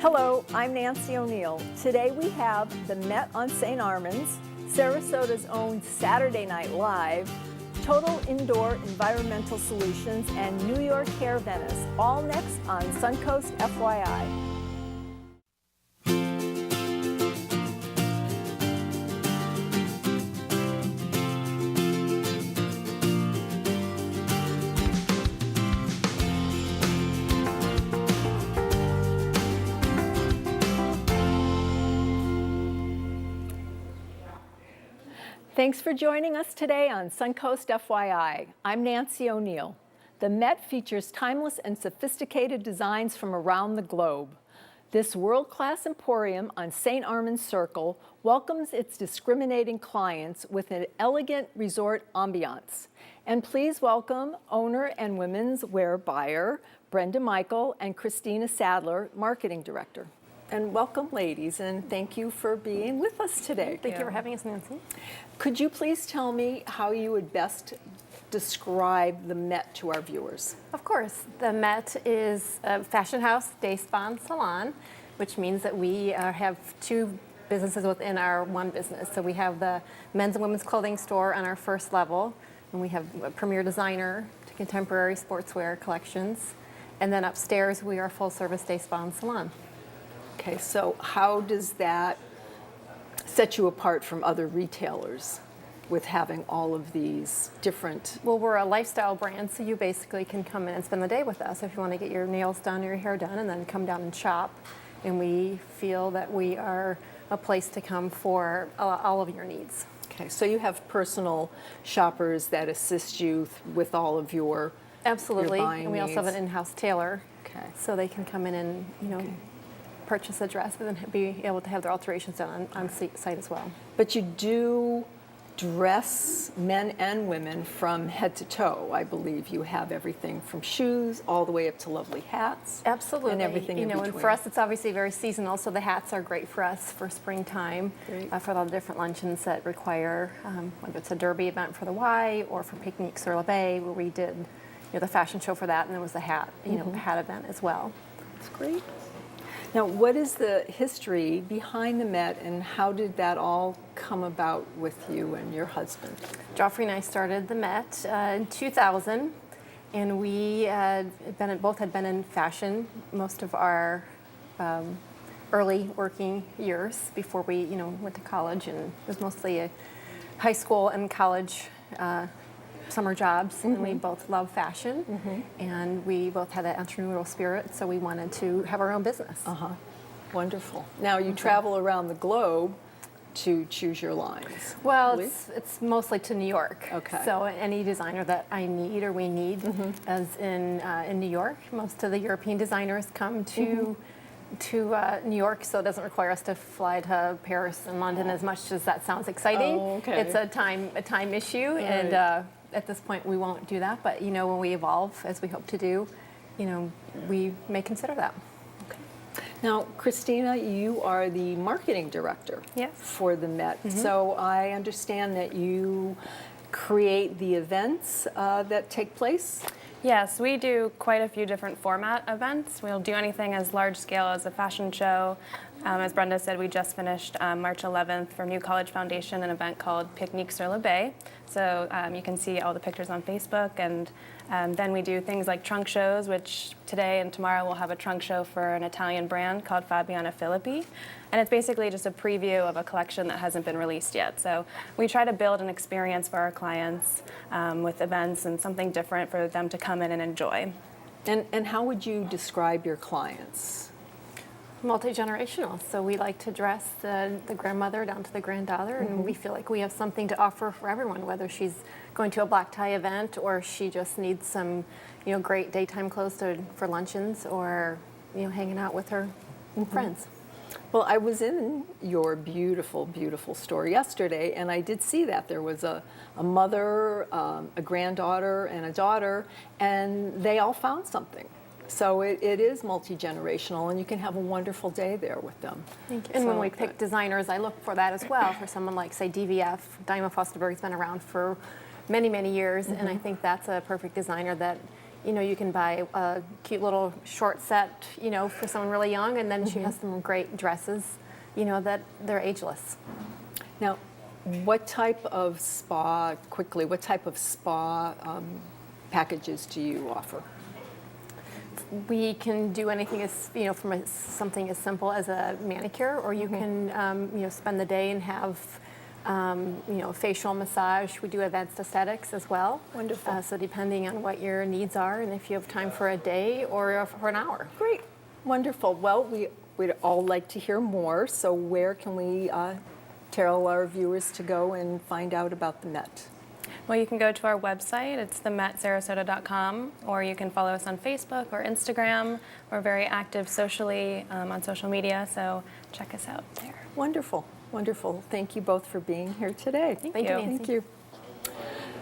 Hello, I'm Nancy O'Neill. Today we have the Met on St. Armands, Sarasota's own Saturday Night Live, Total Indoor Environmental Solutions, and New York Hair Venice, all next on Suncoast FYI. Thanks for joining us today on Suncoast FYI. I'm Nancy O'Neill. The Met features timeless and sophisticated designs from around the globe. This world-class emporium on St. Armands Circle welcomes its discriminating clients with an elegant resort ambiance. And please welcome owner and women's wear buyer, Brenda Michael, and Christina Sadler, marketing director. And welcome, ladies, and thank you for being with us today. Thank you for having us, Nancy. Could you please tell me how you would best describe the Met to our viewers? Of course. The Met is a fashion house, day spa, and salon, which means that we have two businesses within our one business. So we have the men's and women's clothing store on our first level, and we have a premier designer to contemporary sportswear collections. And then upstairs, we are a full-service day spa and salon. Okay, so how does that set you apart from other retailers with having all of these different? Well, we're a lifestyle brand, so you basically can come in and spend the day with us if you want to get your nails done or your hair done, and then come down and shop. And we feel that we are a place to come for all of your needs. Okay, so you have personal shoppers that assist you with all of your Absolutely, your buying and we also have an needs. in-house tailor, Okay. so they can come in and purchase a dress and then be able to have their alterations done on site as well. But you do dress men and women from head to toe. I believe you have everything from shoes all the way up to lovely hats. Absolutely. And everything in between. And for us, it's obviously very seasonal, so the hats are great for us for springtime, for all the different luncheons that require, whether it's a derby event for the Y or for Picnic sur la Bay, where we did the fashion show for that, and there was the hat, hat event as well. That's great. Now, what is the history behind the Met, and how did that all come about with you and your husband? Joffrey and I started the Met in 2000, and we both had been in fashion most of our early working years before we, went to college, and it was mostly a high school and college summer jobs, and we both love fashion, and we both had that entrepreneurial spirit, so we wanted to have our own business. Wonderful. Now, you travel around the globe to choose your lines. Well, it's mostly to New York. Okay. So any designer that I need or we need, as in New York, most of the European designers come to New York, so it doesn't require us to fly to Paris and London as much as that sounds exciting. Oh, okay. It's a time issue, Right. and at this point we won't do that. But when we evolve, as we hope to do, we may consider that. Okay. Now, Christina, you are the marketing director for the Met. So I understand that you create the events that take place. Yes, we do quite a few different format events. We'll do anything as large scale as a fashion show. As Brenda said, we just finished March 11th for New College Foundation, an event called Picnic sur la Bay. So you can see all the pictures on Facebook, and then we do things like trunk shows, which today and tomorrow we'll have a trunk show for an Italian brand called Fabiana Filippi. And it's basically just a preview of a collection that hasn't been released yet. So we try to build an experience for our clients with events and something different for them to come in and enjoy. And how would you describe your clients? Multi-generational, so we like to dress the grandmother down to the granddaughter, and we feel like we have something to offer for everyone, whether she's going to a black tie event or she just needs some great daytime clothes for luncheons, or hanging out with her friends. Well, I was in your beautiful, beautiful store yesterday, and I did see that there was a mother, a granddaughter, and a daughter, and they all found something. So it is multi-generational, and you can have a wonderful day there with them. Thank you. And when we pick designers, I look for that as well. For someone like, say, DVF, Diamond Fosterberg's been around for many, many years, and I think that's a perfect designer that you can buy a cute little short set, for someone really young, and then she has some great dresses, that they're ageless. Now, what type of spa packages do you offer? We can do anything as, from something as simple as a manicure, or you can, spend the day and have, facial massage. We do advanced aesthetics as well. Wonderful. So depending on what your needs are, and if you have time for a day or for an hour. Great, wonderful. Well, we'd all like to hear more, so where can we tell our viewers to go and find out about the Met? Well, you can go to our website. It's themetsarasota.com, or you can follow us on Facebook or Instagram. We're very active socially on social media, so check us out there. Wonderful, wonderful. Thank you both for being here today. Thank you, you. Nancy. Thank you.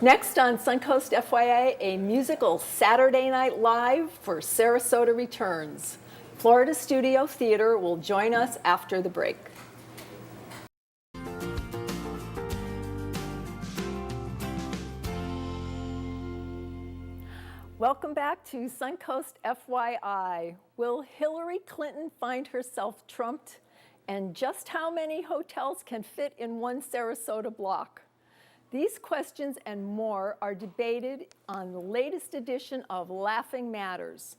Next on Suncoast FYI, a musical Saturday Night Live for Sarasota returns. Florida Studio Theater will join us after the break. Welcome back to Suncoast FYI. Will Hillary Clinton find herself trumped? And just how many hotels can fit in one Sarasota block? These questions and more are debated on the latest edition of Laughing Matters.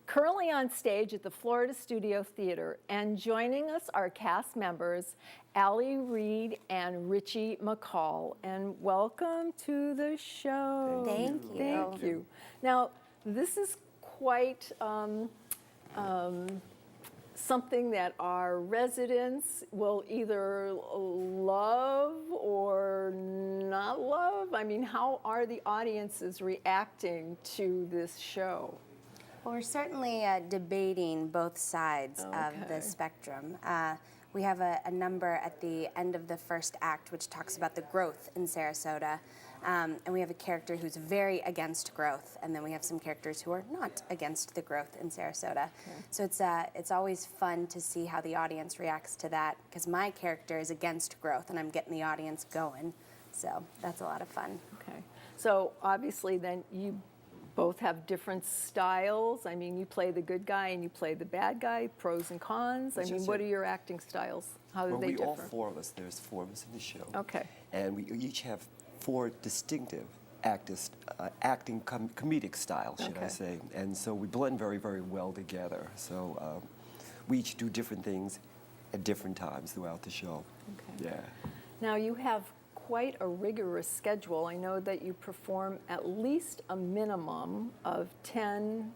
Currently on stage at the Florida Studio Theater, and joining us are cast members Allie Reed and Richie McCall. And welcome to the show. Thank you. Thank you. Now, this is quite something that our residents will either love or not love. I mean, how are the audiences reacting to this show? Well, we're certainly debating both sides of Okay. the spectrum. We have a number at the end of the first act which talks about the growth in Sarasota. And we have a character who's very against growth, and then we have some characters who are not against the growth in Sarasota. Okay. So it's always fun to see how the audience reacts to that, because my character is against growth, and I'm getting the audience going. So that's a lot of fun. Okay. So obviously then you both have different styles. I mean, you play the good guy and you play the bad guy, pros and cons. I mean, what are your acting styles? How do they differ? All four of us, there's four of us in the show. Okay. And we each have four distinctive acting comedic styles, should I Okay. say. And so we blend very, very well together. So we each do different things at different times throughout the show. Okay. Yeah. Now you have quite a rigorous schedule. I know that you perform at least a minimum of 10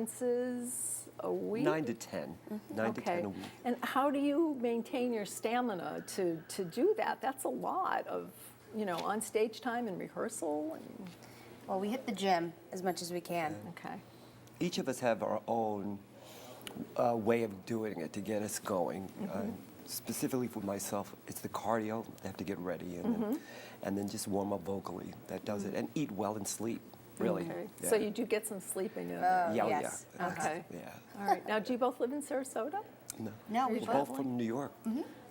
performances a week? 9 to 10. 9 to 10 a week. And how do you maintain your stamina to do that? That's a lot of, on stage time and rehearsal. Well, we hit the gym as much as we can. Okay. Each of us have our own way of doing it to get us going. Specifically for myself, it's the cardio. I have to get ready and then just warm up vocally. That does it. And eat well and sleep, really. Okay. Yeah. So you do get some sleeping in. Yes. Yeah. Okay. Yeah. All right. Now, do you both live in Sarasota? No, we We're both from New York.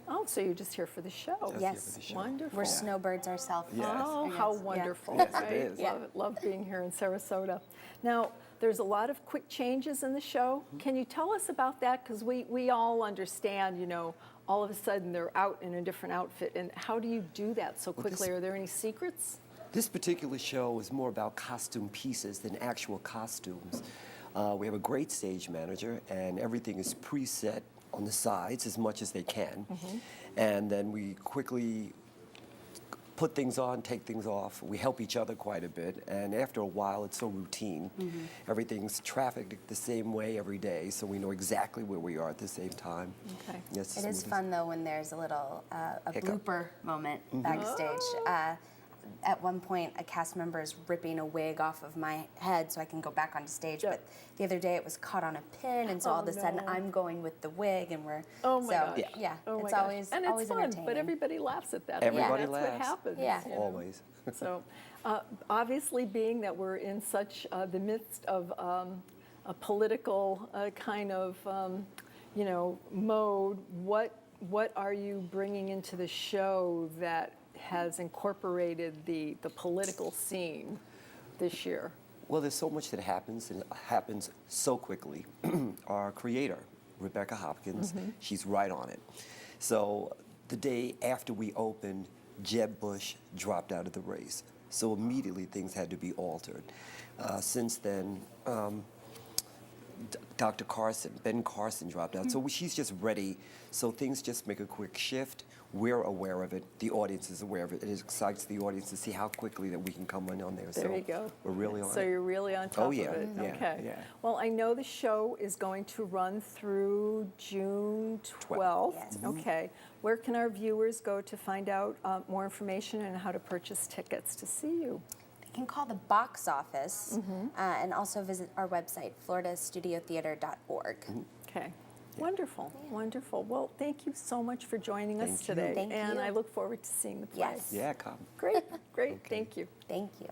Oh, so you're just here for the show? Just here Yes. for the show. Wonderful. We're snowbirds ourselves. Yes. Oh, Yes. how Yeah. wonderful. Yes, it right? is. Yeah. Love being here in Sarasota. Now, there's a lot of quick changes in the show. Can you tell us about that? Because we all understand, all of a sudden they're out in a different outfit. And how do you do that so quickly? Are there any secrets? This particular show is more about costume pieces than actual costumes. We have a great stage manager, and everything is preset on the sides as much as they can. And then we quickly put things on, take things off. We help each other quite a bit, and after a while, it's so routine. Everything's trafficked the same way every day, so we know exactly where we are at the same time. Okay. Yes, It is fun though when there's a little a Hiccup. blooper moment backstage. At one point, a cast member is ripping a wig off of my head so I can go back onto stage. Yeah. But the other day, it was caught on a pin, and so all of a sudden, no. I'm going with the wig, and we're Oh my so gosh. yeah. Oh my it's gosh. always and always it's fun, entertaining. but everybody laughs at that. Everybody That's laughs. what happens. Yeah. Always. So, obviously, being that we're in such the midst of a political kind of mode, what are you bringing into the show that has incorporated the political scene this year? Well, there's so much that happens, and it happens so quickly. Our creator, Rebecca Hopkins, she's right on it. So the day after we opened, Jeb Bush dropped out of the race. So immediately things had to be altered. Since then, Dr. Carson, Ben Carson dropped out. So she's just ready. So things just make a quick shift. We're aware of it. The audience is aware of it. It excites the audience to see how quickly that we can come on there. There so you go. We're really on So it. you're really on top Oh, yeah, of it. yeah, Okay. yeah. Well, I know the show is going to run through June 12th. Yes. Okay. Where can our viewers go to find out more information and how to purchase tickets to see you? You can call the box office and also visit our website, floridastudiotheater.org. Okay. Wonderful, wonderful. Well, thank you so much for joining us Thank you. today. Thank and you. I look forward to seeing the play. Yes. Yeah, come. Great, great. Thank you. Thank you.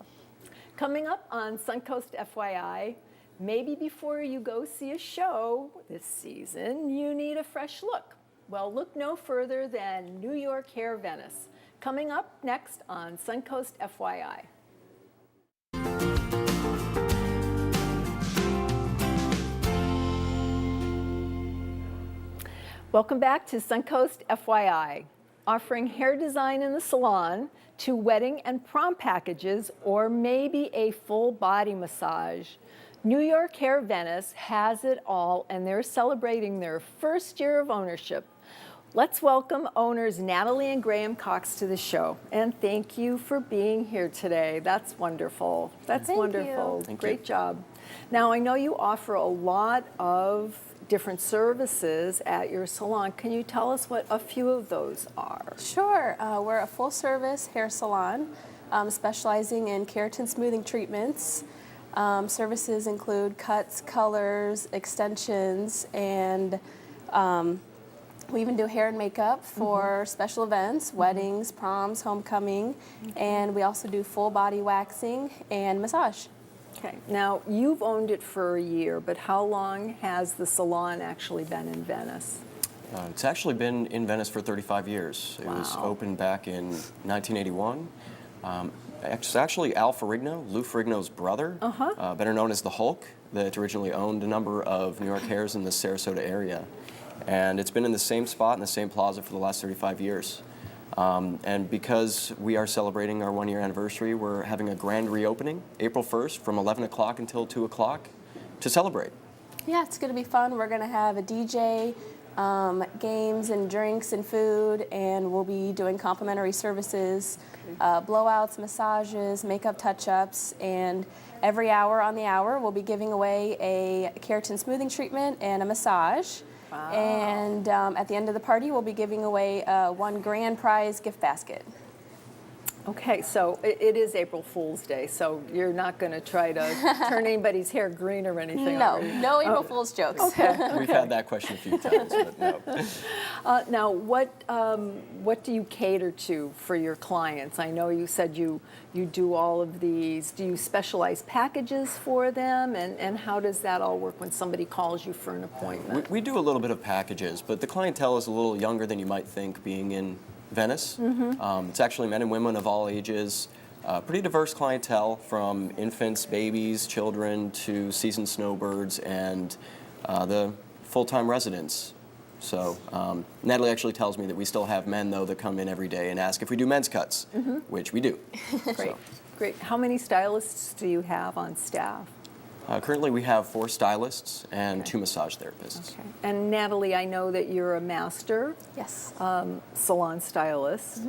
Coming up on Suncoast FYI, maybe before you go see a show this season, you need a fresh look. Well, look no further than New York Hair Venice. Coming up next on Suncoast FYI. Welcome back to Suncoast FYI, offering hair design in the salon to wedding and prom packages or maybe a full body massage. New York Hair Venice has it all and they're celebrating their first year of ownership. Let's welcome owners Natalie and Graham Cox to the show. And thank you for being here today. That's wonderful. That's Thank wonderful. you. Thank Great you. job. Now, I know you offer a lot of different services at your salon. Can you tell us what a few of those are? Sure. We're a full-service hair salon specializing in keratin smoothing treatments. Services include cuts, colors, extensions, and we even do hair and makeup for special events, weddings, proms, homecoming, and we also do full body waxing and massage. Okay. Now, you've owned it for a year, but how long has the salon actually been in Venice? It's actually been in Venice for 35 years. It was Wow. opened back in 1981. It's actually Al Ferrigno, Lou Ferrigno's brother, better known as the Hulk, that originally owned a number of New York hairs in the Sarasota area. And it's been in the same spot in the same plaza for the last 35 years. And because we are celebrating our 1-year anniversary, we're having a grand reopening April 1st from 11 o'clock until 2 o'clock to celebrate. Yeah, it's going to be fun. We're going to have a DJ, games and drinks and food, and we'll be doing complimentary services, blowouts, massages, makeup touch-ups, and every hour on the hour we'll be giving away a keratin smoothing treatment and a massage. Wow. And at the end of the party, we'll be giving away one grand prize gift basket. Okay, so it is April Fool's Day, so you're not going to try to turn anybody's hair green or anything, No, are you? no April Fool's jokes. We've had that question a few times, but no. Now, what do you cater to for your clients? I know you said you do all of these. Do you specialize packages for them? And how does that all work when somebody calls you for an appointment? We do a little bit of packages, but the clientele is a little younger than you might think being in Venice. It's actually men and women of all ages. Pretty diverse clientele from infants, babies, children, to seasoned snowbirds, and the full-time residents. So Natalie actually tells me that we still have men, though, that come in every day and ask if we do men's cuts, which we do. Great, great. How many stylists do you have on staff? Currently, we have 4 stylists and 2 massage therapists. Okay. And Natalie, I know that you're a master Yes. salon stylist.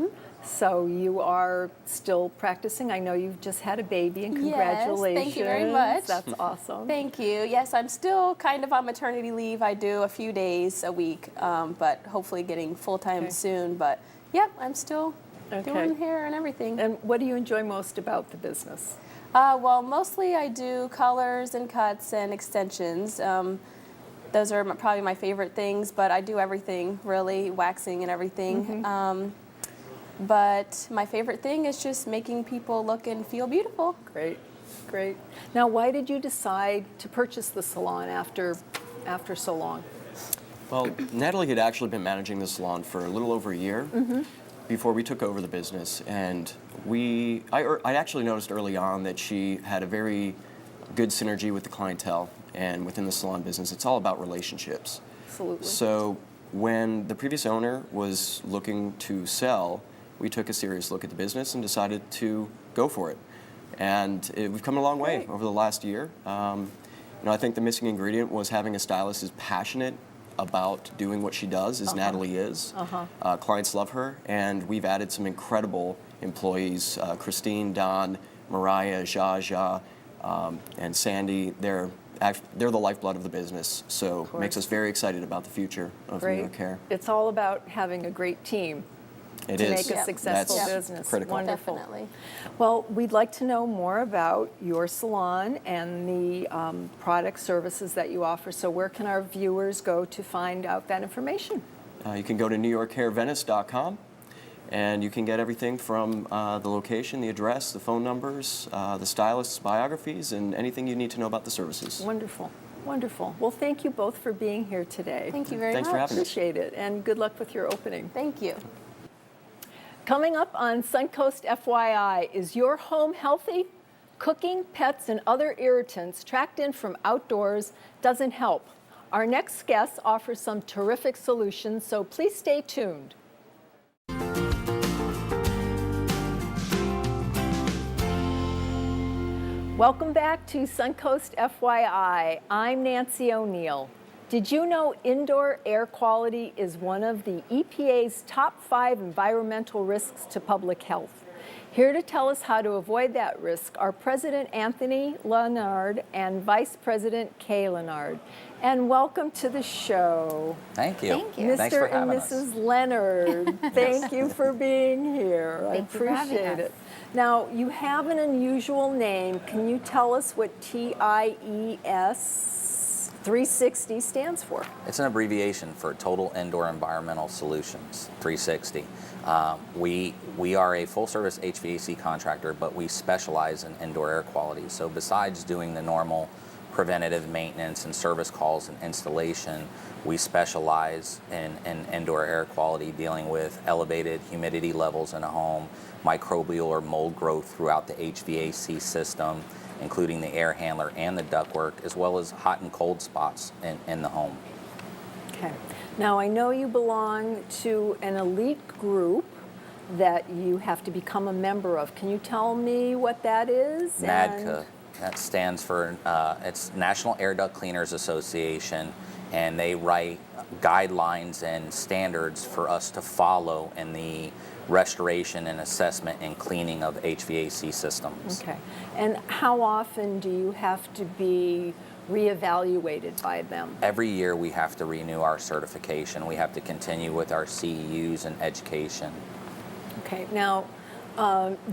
So you are still practicing. I know you've just had a baby, and Yes, congratulations. thank you very much. That's awesome. Thank you. Yes, I'm still kind of on maternity leave. I do a few days a week, but hopefully getting full-time Okay. soon. But yep, I'm still Okay. doing hair and everything. And what do you enjoy most about the business? Well, mostly I do colors and cuts and extensions. Those are probably my favorite things, but I do everything, really, waxing and everything. But my favorite thing is just making people look and feel beautiful. Great, great. Now, why did you decide to purchase the salon after so long? Well, Natalie had actually been managing the salon for a little over a year before we took over the business, and I actually noticed early on that she had a very good synergy with the clientele, and within the salon business, it's all about relationships. Absolutely. So when the previous owner was looking to sell, we took a serious look at the business and decided to go for it. And we've come a long way over the last year. I think the missing ingredient was having a stylist who's passionate about doing what she does, as Natalie is. Clients love her, and we've added some incredible employees, Christine, Don, Mariah, Jaja, and Sandy. They're the lifeblood of the business, so it makes us very excited about the future of New York Hair. It's all about having a great team It to is. make a successful That's business. critical. Wonderful. Definitely. Well, we'd like to know more about your salon and the product services that you offer. So where can our viewers go to find out that information? You can go to newyorkhairvenice.com, and you can get everything from the location, the address, the phone numbers, the stylist's biographies, and anything you need to know about the services. Wonderful. Wonderful. Well, thank you both for being here today. Thank you very Thanks much. for having us. Appreciate it, and good luck with your opening. Thank you. Coming up on Suncoast FYI, is your home healthy? Cooking, pets, and other irritants tracked in from outdoors doesn't help. Our next guest offers some terrific solutions, so please stay tuned. Welcome back to Suncoast FYI. I'm Nancy O'Neill. Did you know indoor air quality is one of the EPA's top 5 environmental risks to public health? Here to tell us how to avoid that risk are President Anthony Leonard and Vice President Kay Leonard. And welcome to the show. Thank you. Thank you. Thanks for Mr. and having us. Mrs. Leonard, thank you for being here. I Thank you for having appreciate us. it. Now, you have an unusual name. Can you tell us what TIES 360 stands for? It's an abbreviation for Total Indoor Environmental Solutions, 360. We are a full-service HVAC contractor, but we specialize in indoor air quality. So besides doing the normal preventative maintenance and service calls and installation, we specialize in indoor air quality, dealing with elevated humidity levels in a home, microbial or mold growth throughout the HVAC system, including the air handler and the ductwork, as well as hot and cold spots in the home. Okay. Now, I know you belong to an elite group that you have to become a member of. Can you tell me what that is? NADCA. That stands for it's National Air Duct Cleaners Association, and they write guidelines and standards for us to follow in the restoration and assessment and cleaning of HVAC systems. Okay. And how often do you have to be reevaluated by them? Every year we have to renew our certification. We have to continue with our CEUs and education. Okay. Now,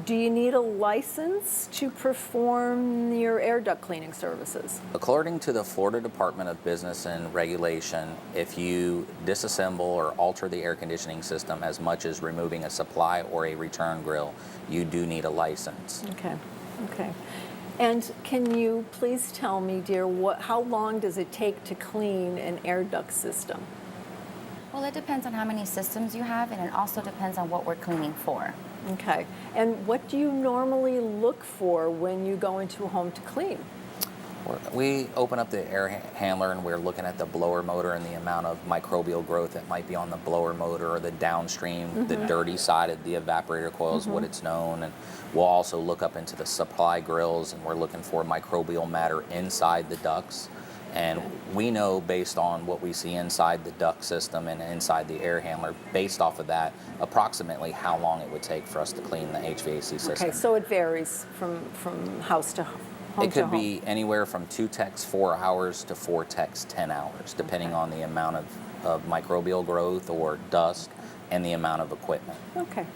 do you need a license to perform your air duct cleaning services? According to the Florida Department of Business and Regulation, if you disassemble or alter the air conditioning system as much as removing a supply or a return grill, you do need a license. Okay. Okay. And can you please tell me, dear, how long does it take to clean an air duct system? Well, it depends on how many systems you have, and it also depends on what we're cleaning for. Okay. And what do you normally look for when you go into a home to clean? We open up the air handler and we're looking at the blower motor and the amount of microbial growth that might be on the blower motor or the downstream, the dirty side of the evaporator coil is what it's known. And we'll also look up into the supply grills, and we're looking for microbial matter inside the ducts. And we know, based on what we see inside the duct system and inside the air handler, based off of that, approximately how long it would take for us to clean the HVAC system. Okay, so it varies from house to home. It could be anywhere from 2 techs 4 hours to 4 techs 10 hours, depending on the amount of microbial growth or dust and the amount of equipment. Okay.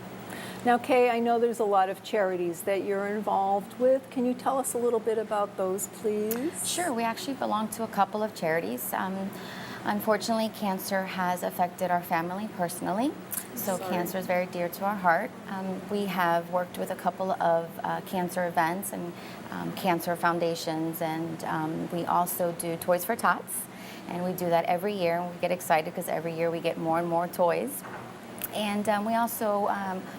Now, Kay, I know there's a lot of charities that you're involved with. Can you tell us a little bit about those, please? Sure, we actually belong to a couple of charities. Unfortunately, cancer has affected our family personally, so cancer is very dear to our heart. We have worked with a couple of cancer events and cancer foundations, and we also do Toys for Tots, and we do that every year, and we get excited because every year we get more and more toys. And we also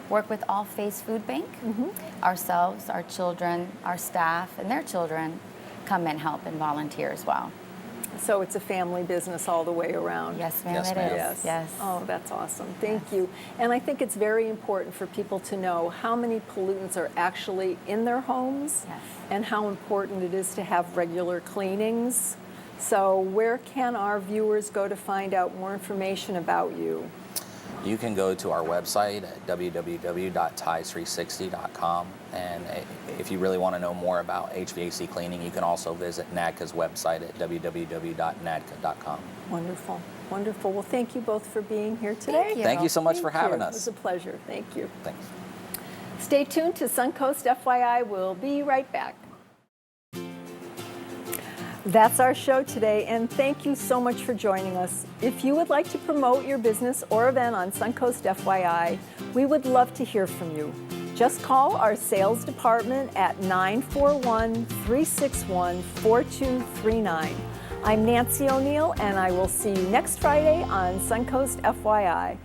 work with All Face Food Bank, ourselves, our children, our staff, and their children. come and help and volunteer as well. So it's a family business all the way around. Yes, ma'am, Yes, it ma'am. is. Yes. Oh, that's awesome. Thank you. And I think it's very important for people to know how many pollutants are actually in their homes Yes. and how important it is to have regular cleanings. So where can our viewers go to find out more information about you? You can go to our website at www.ties360.com, and if you really want to know more about HVAC cleaning, you can also visit NADCA's website at www.nadca.com. Wonderful. Wonderful. Well, thank you both for being here today. Thank you. Thank you so much for Thank having you. us. It was a pleasure. Thank you. Thanks. Stay tuned to Suncoast FYI. We'll be right back. That's our show today, and thank you so much for joining us. If you would like to promote your business or event on Suncoast FYI, we would love to hear from you. Just call our sales department at 941-361-4239. I'm Nancy O'Neill, and I will see you next Friday on Suncoast FYI.